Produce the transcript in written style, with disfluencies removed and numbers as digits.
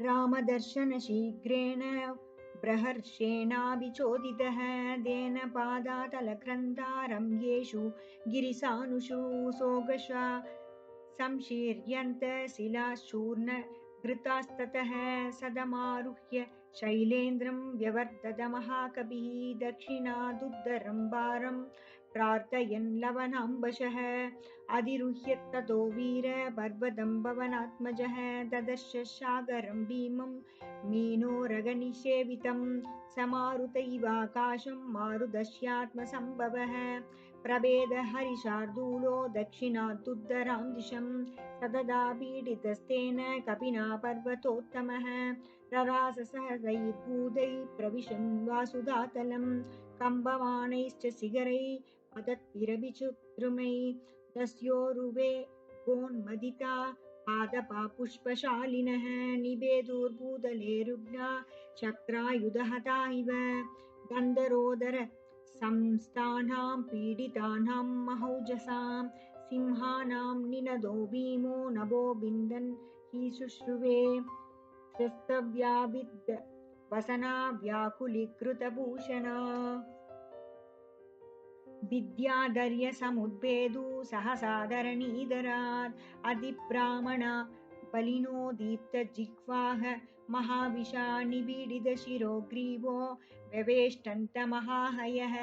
रामदर्शनशीघ्रेण बृहर्षेणाभिचोदितः तेन पादातलक्रन्दारं येषु गिरिसानुषु सोगशा संशीर्यन्त शिलाश्चूर्ण घृतास्ततः सदमारुह्य शैलेन्द्रं व्यवर्तत महाकविः दक्षिणादुद्धरं भारं प्रार्थयन् लवणाम्बशः अधिरुह्य ततो वीर पर्वतं भवनात्मजः ददर्श सागरं भीमं मीनोरगनिषेवितं समारुत इवाकाशं मारुदस्यात्मसम्भवः प्रभेद हरिशार्दूलो दक्षिणादुद्धरां दिशं सतदा पीडितस्तेन कपिना पर्वतोत्तमः ररास सहसैर्भूतैः प्रविशन् वासुधातलं कम्पमानैश्च शिखरैः पतद्भिरभिचुद्रुमैः तस्योरुवे गोन्मदिता पादपा पुष्पशालिनः निबेधुर्भूतले रुग्णा शक्रायुधहता इव गन्धरोदर संस्थानां पीडितानां महौजसां सिंहानां निनदो भीमो नभो बिन्दन् हि शुश्रुवे त्रस्तव्याविद् वसना व्याकुलीकृतभूषणा विद्याधर्य समुद्भेदु सहसाधरणीधरात् अधिब्राह्मणा बलिनो दीप्तजिह्वाः महाविशा निबीडितशिरो ग्रीवो व्यवेष्टन्त महाहयः